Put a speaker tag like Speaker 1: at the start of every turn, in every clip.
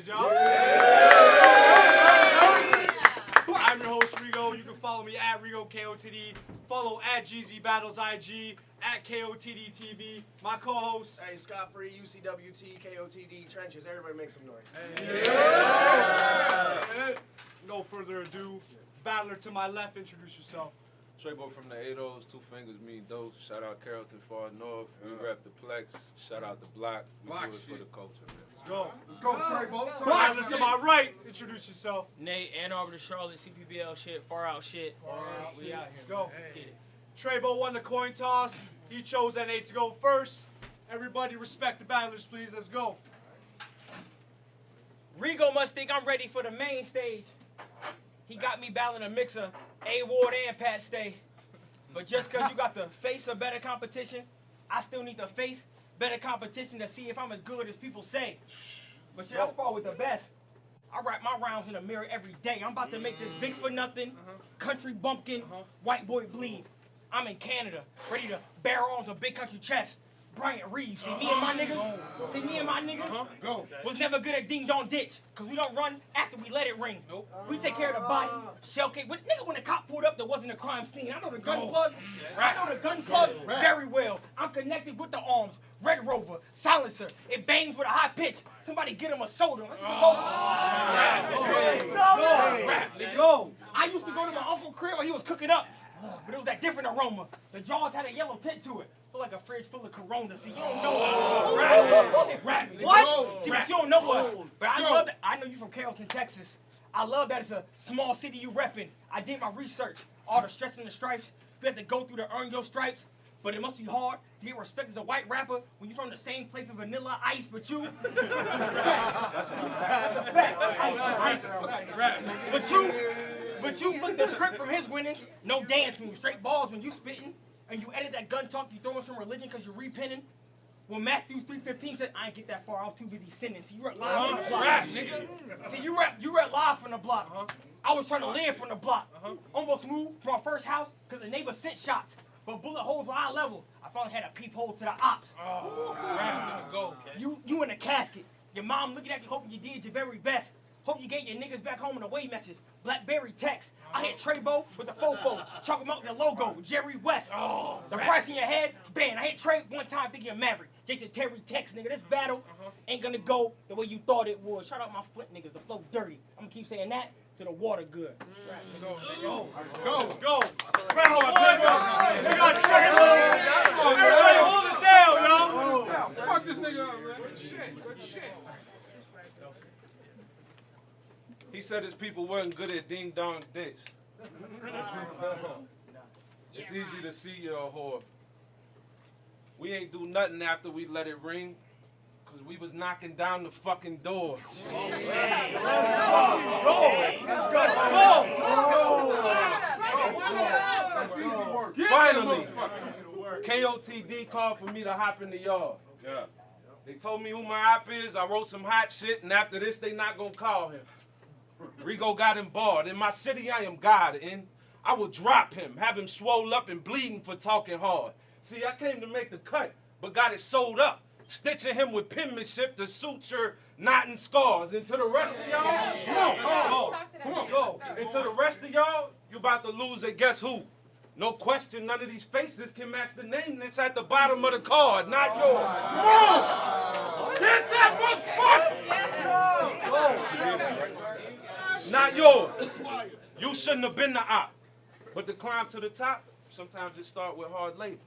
Speaker 1: noise, y'all. I'm your host, Rego. You can follow me at Rego KOTD. Follow at GZ Battles IG, at KOTD TV. My co-host.
Speaker 2: Hey, Scott Free, UCWT, KOTD, Trenches. Everybody make some noise.
Speaker 1: No further ado, battler to my left, introduce yourself.
Speaker 3: Trebo from the 8-0s, Two Fingers mean Dose. Shout out Carrollton Far North. We rep the Plex. Shout out the Block. We do it for the culture, man.
Speaker 1: Let's go.
Speaker 4: Let's go, Trebo.
Speaker 1: Battler to my right, introduce yourself.
Speaker 5: Nate, Ann Arbor to Charlotte, CPBL shit, far out shit.
Speaker 1: We out here. Let's go. Get it. Trebo won the coin toss. He chose NA to go first. Everybody respect the battlers, please. Let's go.
Speaker 5: Rego must think I'm ready for the main stage. He got me battling a mix of A-Ward and Pat Stay. But just because you got to face a better competition, I still need to face better competition to see if I'm as good as people say. But shit, I spar with the best. I write my rounds in the mirror every day. I'm about to make this big for nothing, country bumpkin, white boy bleed. I'm in Canada, ready to bear arms on big country chest. Bryant Reeves, see me and my niggas?
Speaker 4: Go.
Speaker 5: Was never good at ding dong ditch, cause we don't run after we let it ring. We take care of the body, shell cake. But nigga, when the cop pulled up, there wasn't a crime scene. I know the gun plug. I know the gun plug very well. I'm connected with the arms. Red Rover, silencer. It bangs with a high pitch. Somebody get him a soda.
Speaker 1: Go.
Speaker 5: I used to go to my uncle's crib while he was cooking up, but it was that different aroma. The jaws had a yellow tint to it. Feel like a fridge full of Corona. See, you don't know us. Rap. What? See, but you don't know us. But I love that. I know you from Carrollton, Texas. I love that it's a small city you reppin'. I did my research. All the stress and the stripes. You have to go through to earn your stripes. But it must be hard to get respect as a white rapper when you're from the same place of Vanilla Ice, but you. That's a fact. Ice. But you flip the script from his winnings. No dance moves, straight balls when you spittin'. And you edit that gun talk, you throwing some religion because you're repenting. When Matthews 3:15 said, I ain't get that far, I was too busy sinning. See, you rap live from the block. See, you rap live from the block. I was trying to live from the block. Almost moved from our first house because the neighbor sent shots. But bullet holes were eye level. I finally had a peephole to the ops. You in a casket. Your mom looking at you hoping you did your very best. Hope you get your niggas back home in a away message. Blackberry text. I hit Trebo with the fofo. Chalk him out the logo. Jerry West. The price in your head. Bang. I hit Trey one time thinking of Maverick. Jason Terry text, nigga. This battle ain't gonna go the way you thought it would. Shout out my Flint niggas. The flow dirty. I'm gonna keep saying that to the water good.
Speaker 1: Go. Round one. We got Trebo. Everybody hold it down, y'all.
Speaker 4: Fuck this nigga up, man. Good shit.
Speaker 3: He said his people weren't good at ding dong ditch. It's easy to see you're a whore. We ain't do nothing after we let it ring, cause we was knocking down the fucking door. Finally, KOTD called for me to hop in the yard. They told me who my op is, I wrote some hot shit, and after this they not gonna call him. Rego got him barred. In my city, I am God, and I will drop him, have him swole up and bleeding for talking hard. See, I came to make the cut, but got it sewed up, stitching him with penmanship to suture knotting scars. And to the rest of y'all, come on. And to the rest of y'all, you about to lose at guess who? No question, none of these faces can match the name that's at the bottom of the card, not yours. Come on! Get that motherfucker! Not yours. You shouldn't have been the op. But to climb to the top, sometimes it start with hard labor.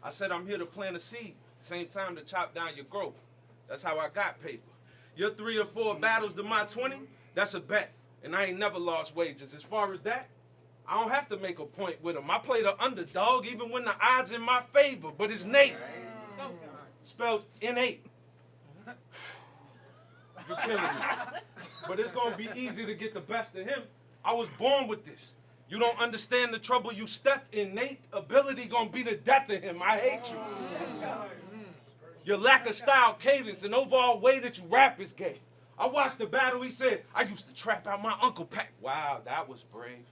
Speaker 3: I said I'm here to plant a seed, same time to chop down your growth. That's how I got paper. Your 3 or 4 battles to my 20, that's a bet. And I ain't never lost wages. As far as that, I don't have to make a point with them. I play the underdog even when the odds in my favor, but it's Nate. Spelled N8. You're killing me. But it's going to be easy to get the best of him. I was born with this. You don't understand the trouble you stepped in, Nate. Ability going to be the death of him. I hate you. Your lack of style, cadence, and overall way that you rap is gay. I watched the battle, he said, I used to trap out my uncle pack. Wow, that was brave.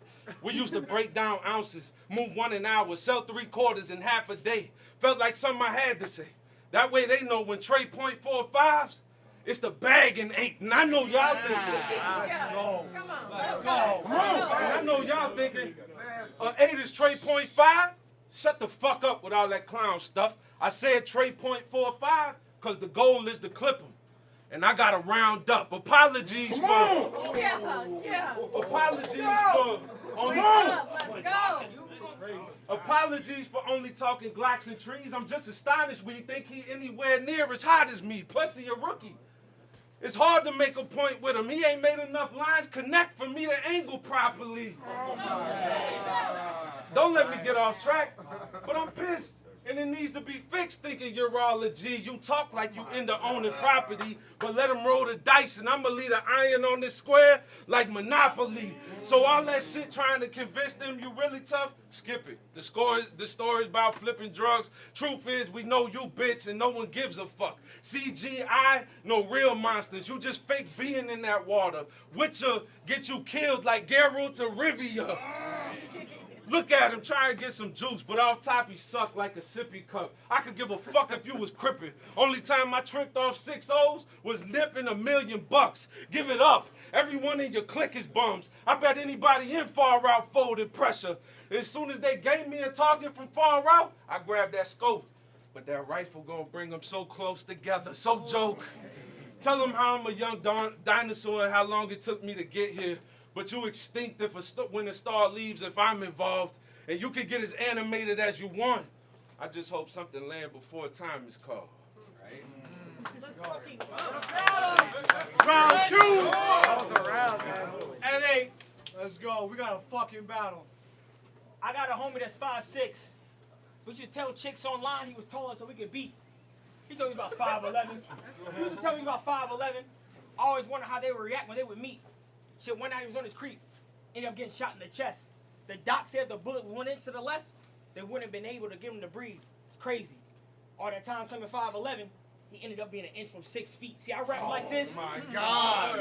Speaker 3: We used to break down ounces, move 1 an hour, sell 3/4 in half a day. Felt like something I had to say. That way they know when Trey point 4 5s, It's the bag and 8, and I know y'all thinking.
Speaker 1: Let's go.
Speaker 6: Come on.
Speaker 1: Let's go.
Speaker 3: And I know y'all thinking, 8 is Trey .5? Shut the fuck up with all that clown stuff. I said Trey .45 because the goal is to clip him. And I got to round up. Apologies for...
Speaker 6: Yeah.
Speaker 3: Apologies for...
Speaker 6: Let's go.
Speaker 3: Apologies for only talking Glocks and trees. I'm just astonished when you think he anywhere near as hot as me. Plus he a rookie. It's hard to make a point with him. He ain't made enough lines connect for me to angle properly. Don't let me get off track, but I'm pissed. And it needs to be fixed thinking you're all a G. You talk like you into owning property, but let them roll the dice and I'ma leave the iron on this square like Monopoly. So all that shit trying to convince them you really tough, skip it. The story's about flipping drugs. Truth is we know you bitch and no one gives a fuck. CGI, no real monsters. You just fake being in that water. Witcher get you killed like Geralt of Rivia. Look at him trying to get some juice, but off top he sucked like a sippy cup. I could give a fuck if you was crippin'. Only time I tricked off 6 O's was nipping $1 million. Give it up. Everyone in your clique is bums. I bet anybody in far out folded pressure. As soon as they gave me a target from far out, I grabbed that scope. But that rifle gonna bring them so close together. So joke. Tell them how I'm a young dinosaur and how long it took me to get here. But you extinct if when a star leaves if I'm involved. And you can get as animated as you want. I just hope something land before time is called. Right?
Speaker 1: Round 2.
Speaker 2: That was a round, man.
Speaker 1: And 8. Let's go. We got a fucking battle.
Speaker 5: I got a homie that's 5'6". We should tell chicks online he was taller so we could beat. He told me about 5'11". He used to tell me about 5'11". I always wonder how they would react when they would meet. Shit, one night he was on his creep, ended up getting shot in the chest. The doc said if the bullet was 1 inch to the left, they wouldn't have been able to get him to breathe. It's crazy. All that time coming 5'11", he ended up being 1 inch from 6 feet. See, I rap like this.
Speaker 4: My God.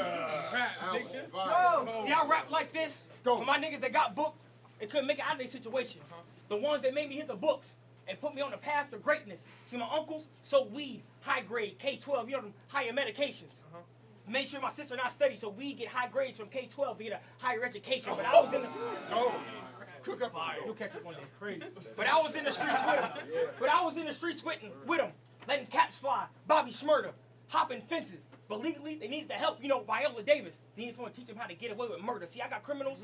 Speaker 5: See, I rap like this. For my niggas that got booked, they couldn't make it out of their situation. The ones that made me hit the books and put me on the path to greatness. See, my uncles sold weed, high grade, K-12, you know them higher medications. Made sure my sister not study so we get high grades from K-12 to get a higher education. But I was in the cook up fire. You'll catch up one day. Crazy. But I was in the streets with him. With him, letting caps fly. Bobby Shmurda, hopping fences. But legally, they needed the help. You know, Viola Davis. They just want to teach them how to get away with murder. See, I got criminals.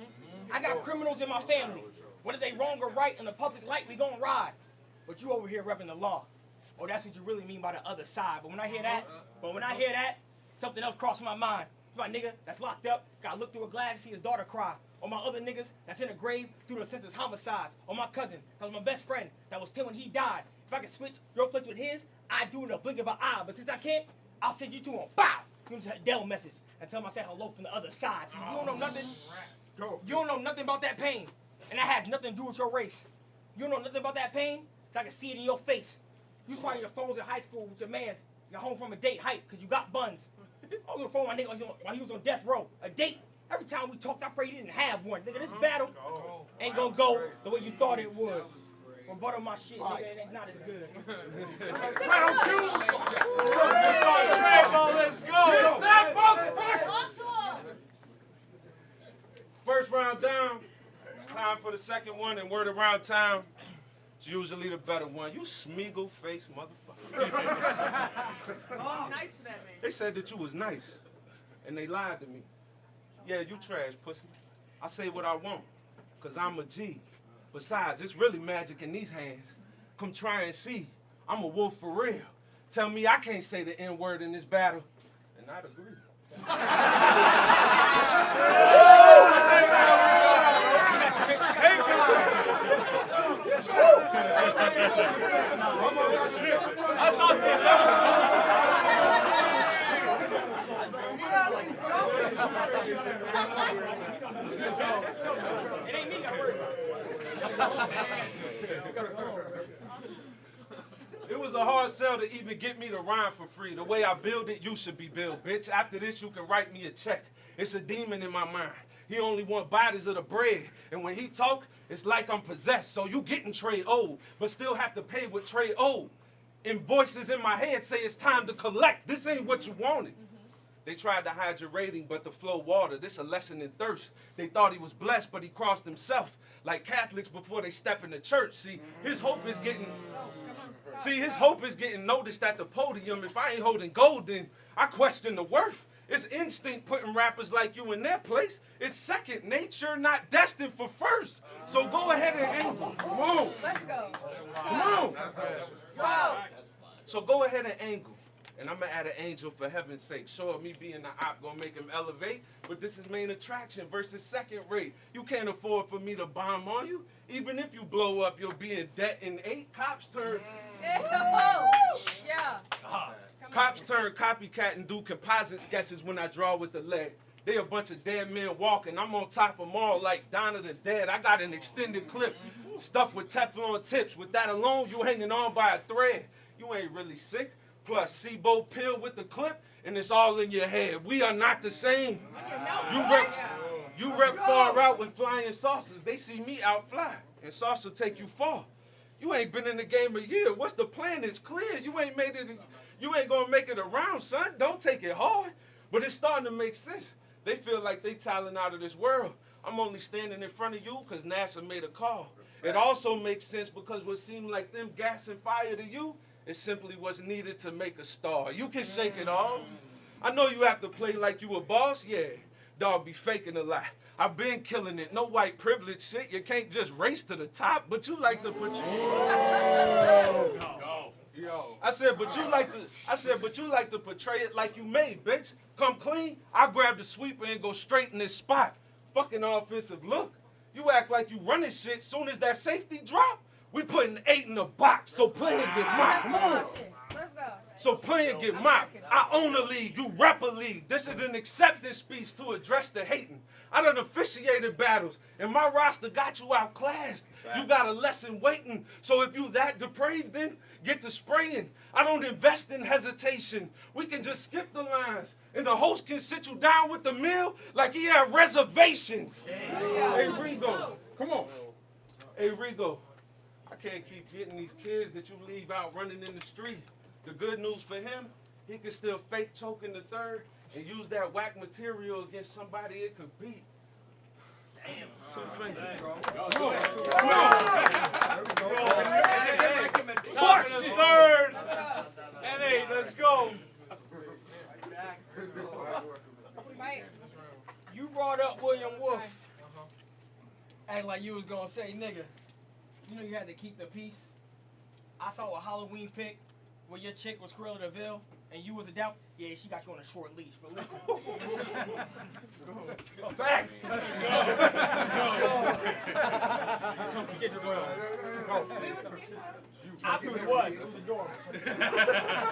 Speaker 5: I got criminals in my family. Whether they wrong or right in the public light, we gonna ride. But you over here repping the law. Oh, that's what you really mean by the other side. But when I hear that, something else crossed my mind. My nigga that's locked up, gotta look through a glass to see his daughter cry. Or my other niggas that's in a grave due to senseless homicides. Or my cousin that was my best friend that was 10 when he died. If I could switch your place with his, I'd do it in a blink of an eye. But since I can't, I'll send you to him. Bow! You just a Dell message and tell him I said hello from the other side. See, you don't know nothing. You don't know nothing about that pain. And that has nothing to do with your race. You don't know nothing about that pain, so I can see it in your face. You swallowed your phones in high school with your mans. You're home from a date hype because you got buns. I was on the phone with my nigga while he was on death row. A date. Every time we talked, I prayed he didn't have one. Nigga, this battle ain't gonna go the way you thought it would. Rebuttal my shit, nigga, it ain't not as good.
Speaker 1: Round 2. Trebo, let's go.
Speaker 3: Get that motherfucker!
Speaker 6: On tour.
Speaker 3: First round down. It's time for the second one, and word around town. It's usually the better one. You Smeagol-faced motherfucker.
Speaker 6: Oh, nice for that, man.
Speaker 3: They said that you was nice, and they lied to me. Yeah, you trash, pussy. I say what I want, because I'm a G. Besides, it's really magic in these hands. Come try and see. I'm a wolf for real. Tell me I can't say the N-word in this battle, and I'd agree.
Speaker 1: I thought
Speaker 5: It ain't me gotta worry about.
Speaker 3: It was a hard sell to even get me to rhyme for free. The way I build it, you should be billed, bitch. After this, you can write me a check. It's a demon in my mind. He only want bodies of the bread. And when he talk, it's like I'm possessed. So you getting Trey old, but still have to pay what Trey owed. And voices in my head say it's time to collect. This ain't what you wanted. They tried to hide your rating, but the flow water. This a lesson in thirst. They thought he was blessed, but he crossed himself. Like Catholics before they step in the church. See, his hope is getting... See, his hope is getting noticed at the podium. If I ain't holding gold, then I question the worth. It's instinct putting rappers like you in their place. It's second nature, not destined for first. So go ahead and angle. Come on.
Speaker 6: Let's go.
Speaker 3: Come on.
Speaker 6: Go.
Speaker 3: So go ahead and angle. And I'm going to add an angel for heaven's sake. Sure, me being the op going to make him elevate. But this is main attraction versus second rate. You can't afford for me to bomb on you. Even if you blow up, you'll be in debt in 8. Cops turn...
Speaker 6: Yeah.
Speaker 3: Cops turn copycat and do composite sketches when I draw with the leg. They a bunch of dead men walking. I'm on top of them all like Dawn of the Dead. I got an extended clip stuffed with Teflon tips. With that alone, you hanging on by a thread. You ain't really sick. Plus, SIBO pill with the clip, and it's all in your head. We are not the same. You rep far out with flying saucers. They see me outfly, and saucer take you far. You ain't been in the game a year. What's the plan? It's clear. You ain't made it. You ain't gonna make it around, son. Don't take it hard. But it's starting to make sense. They feel like they talent out of this world. I'm only standing in front of you because NASA made a call. It also makes sense because what seemed like them gas and fire to you, it simply was needed to make a star. You can shake it off. I know you have to play like you a boss. Yeah, dog be faking a lot. I've been killing it. No white privilege shit. You can't just race to the top, but you like to I said, but you like to portray it like you made, bitch. Come clean, I grab the sweeper and go straight in this spot. Fucking offensive look. You act like you running shit. Soon as that safety drop, we putting 8 in the box. So play and get mopped. Come on.
Speaker 6: Let's go.
Speaker 3: So play and get mopped. I own a league. You rep a league. This is an acceptance speech to address the hating. I done officiated battles, and my roster got you outclassed. You got a lesson waiting. So if you that depraved, then get to spraying. I don't invest in hesitation. We can just skip the lines, and the host can sit you down with the meal like he had reservations. Hey, Rego. Come on. Hey, Rego. I can't keep getting these kids that you leave out running in the street. The good news for him, he can still fake choke in the third and use that whack material against somebody it could beat. Damn. 2 fingers.
Speaker 1: Top of the third. And 8, let's go.
Speaker 5: You brought up William Wolf. Act like you was gonna say, nigga, you know you had to keep the peace. I saw a Halloween pic where your chick was Cruella de Vil and you was a doubt. Yeah, she got you on a short leash, but listen.
Speaker 3: Back.
Speaker 5: Get your room. It was adorable.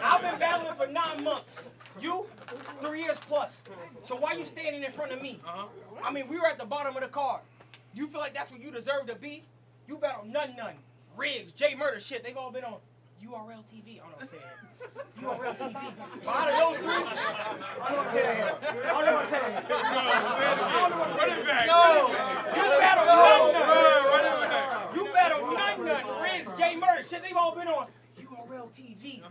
Speaker 5: I've been battling for 9 months. You, 3 years plus. So why you standing in front of me? I mean, we were at the bottom of the card. You feel like that's what you deserve to be? You battle none. Riggs, J Murder shit, they've all been on URL TV. I don't know what I'm saying. URL TV. But out of those 3, I don't know what I'm saying.
Speaker 1: Run it back.
Speaker 5: You battle none. Riggs, J Murder shit, they've all been on URL TV.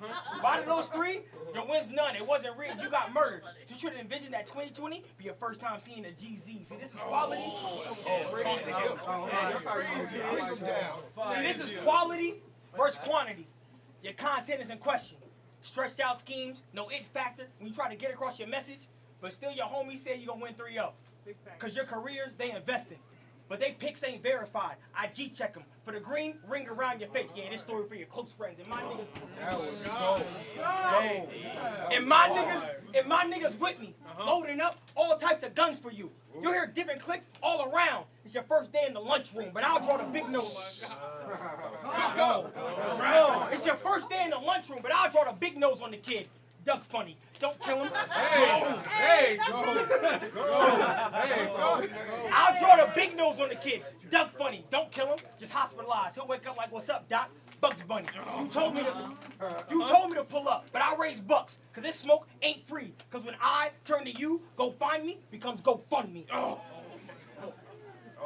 Speaker 5: But out of those 3, your win's none. It wasn't rigged. You got murdered. So you should envision that 2020 be your first time seeing a GZ. See, this is quality. See, this is quality versus quantity. Your content is in question. Stretched out schemes, no it factor when you try to get across your message, but still your homies say you're going to win 3-0. Because your careers, they invested. But they picks ain't verified. I G-check them. For the green, ring around your face. Yeah, this story for your close friends. And my niggas with me, loading up all types of guns for you. You'll hear different clicks all around. It's your first day in the lunchroom, but I'll draw the big nose. It's your first day in the lunchroom, but I'll draw the big nose on the kid. Doug Funny. Don't kill him. I'll draw the big nose on the kid. Doug Funny. Don't kill him. Just hospitalized. He'll wake up like, what's up, Doc? Bugs Bunny. You told me to pull up, but I raise bucks. Cause this smoke ain't free. Cause when I turn to you, go find me becomes go fund me.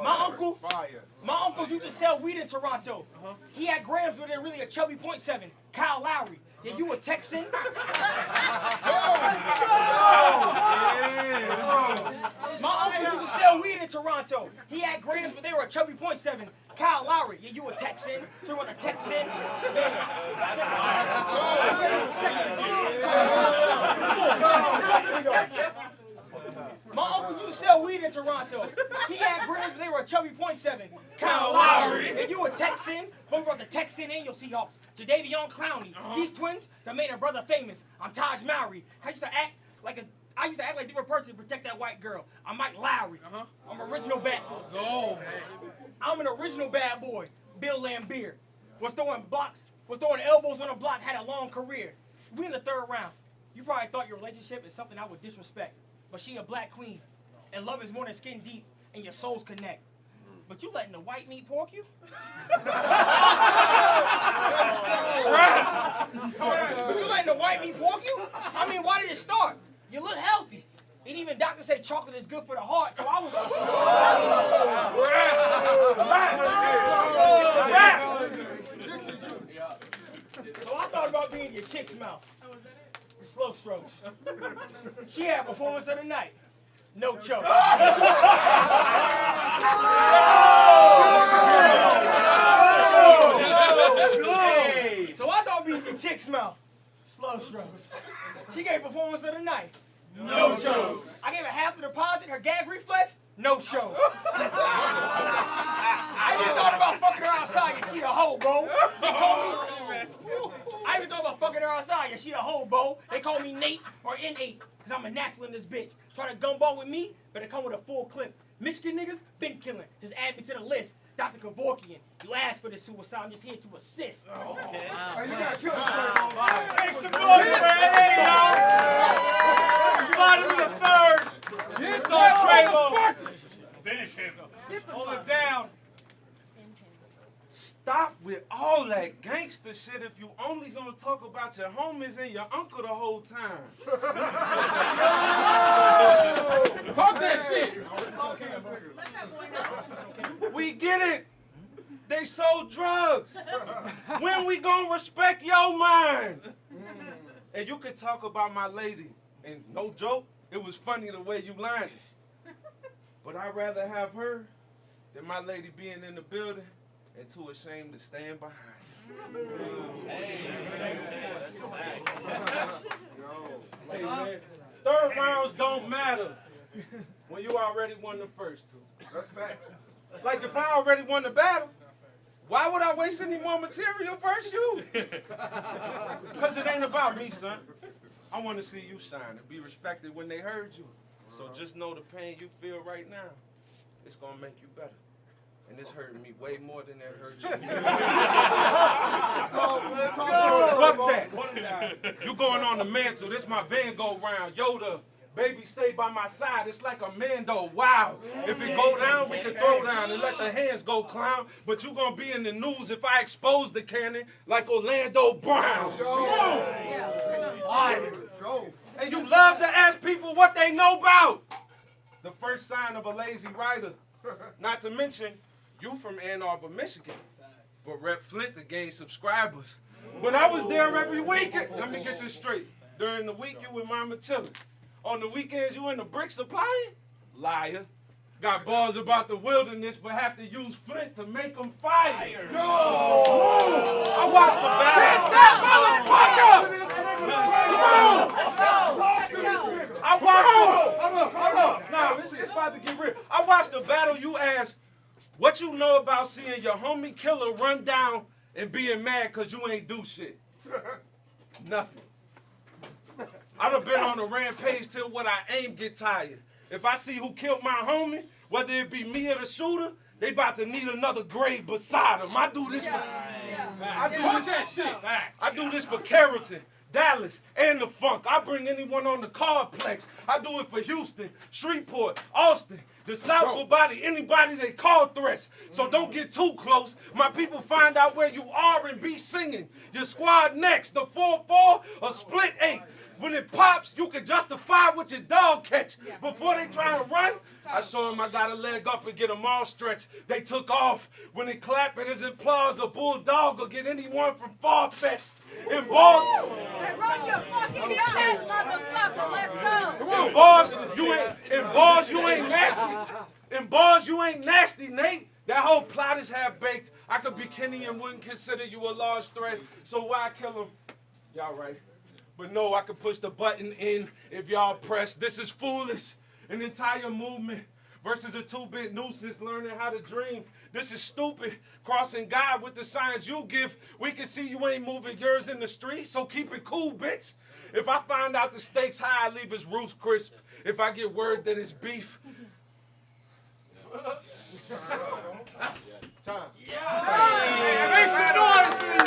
Speaker 5: My uncle used to sell weed in Toronto. He had grams with it really a chubby .7. Kyle Lowry. Yeah, you a Texan? My uncle used to sell weed in Toronto. He had grams, but they were a chubby .7. Kyle Lowry, yeah, you a Texan? So you want a Texan? My uncle used to sell weed in Toronto. He had grams, but they were a chubby .7. Kyle Lowry, yeah, you a Texan? But we brought the Texan and your Seahawks. Jadeveon Clowney. These twins that made a brother famous. I'm Taj Mowry. I used to act like a different person to protect that white girl. I'm Mike Lowry. I'm original bad boy.
Speaker 3: Go.
Speaker 5: I'm an original bad boy. Bill Lambier. Was throwing elbows on the block, had a long career. We in the 3rd round. You probably thought your relationship is something I would disrespect. But she a black queen. And love is more than skin deep and your souls connect. But you letting the white meat pork you? You letting the white meat pork you? I mean, why did it start? You look healthy. And even doctors say chocolate is good for the heart, so I was So I thought about being your chick's mouth. The slow strokes. She had performance of the night. No choke. So I thought being your chick's mouth. Slow strokes. She gave performance of the night. No shows. I gave her half the deposit, her gag reflex, no show. I even thought about fucking her outside, yeah, she a hoe, bro. They call me. I even thought about fucking her outside, yeah, she a hoe, bro. They call me Nate or N8, cause I'm a natural in this bitch. Try to gumball with me, better come with a full clip. Michigan niggas, been killing. Just add me to the list. Dr. Kevorkian, you asked for the suicide, I'm just here to assist.
Speaker 4: Hey, you gotta kill him.
Speaker 1: Make some noise for Eddie, y'all. Bottom of the 3rd. This on Trebo. Finish him. Hold him down.
Speaker 3: Stop with all that gangster shit if you only gonna talk about your homies and your uncle the whole time.
Speaker 4: Talk that shit.
Speaker 3: We get it. They sold drugs. When we gonna respect your mind? And you can talk about my lady. And no joke, it was funny the way you lined it. But I'd rather have her than my lady being in the building and too ashamed to stand behind. Hey, man, 3rd rounds don't matter when you already won the first 2.
Speaker 4: That's facts.
Speaker 3: Like if I already won the battle, why would I waste any more material versus you? Because it ain't about me, son. I want to see you shine and be respected when they heard you. So just know the pain you feel right now, it's going to make you better. And it's hurting me way more than that hurt you. Fuck that. You going on the mantle. This my Van Gogh round. Yoda, baby, stay by my side. It's like a Mando. Wow. If it go down, we can throw down and let the hands go clown. But you going to be in the news if I expose the cannon like Orlando Brown.
Speaker 4: Let's go.
Speaker 3: And you love to ask people what they know about. The first sign of a lazy writer. Not to mention, you from Ann Arbor, Michigan. But rep Flint to gain subscribers. But I was there every weekend. Let me get this straight. During the week, you with Mama chillin'. On the weekends, you in the brick supplying? Liar. Got balls about the wilderness, but have to use Flint to make them fire. No! I watched the battle. That motherfucker! I watched Hold up. Nah, it's about to get real. I watched the battle. You asked, what you know about seeing your homie killer run down and being mad because you ain't do shit? Nothing. I done been on a rampage till what I aim get tired. If I see who killed my homie, whether it be me or the shooter, they about to need another grave beside him. I do this for I do this for Carrollton, Dallas, and the Funk. I bring anyone on the Carplex. I do it for Houston, Shreveport, Austin, the South Body, anybody they call threats. So don't get too close. My people find out where you are and be singing. Your squad next, the 4-4 or split 8. When it pops, you can justify what your dog catch. Before they try to run, I show them I got a leg up and get them all stretched. They took off. When it clap, it isn't applause. A bulldog will get anyone from far-fetched. In balls,
Speaker 6: Run your fucking ass, motherfucker. Let's go.
Speaker 3: in balls, you ain't nasty. In balls, you ain't nasty, Nate. That whole plot is half-baked. I could be Kenny and wouldn't consider you a large threat. So why kill him? Y'all right. But no, I could push the button in if y'all press. This is foolish. An entire movement versus a 2-bit nuisance learning how to dream. This is stupid. Crossing God with the signs you give. We can see you ain't moving yours in the street, so keep it cool, bitch. If I find out the stakes high, I leave his roots crisp. If I get word that it's beef.
Speaker 4: Time.
Speaker 1: Make some noise for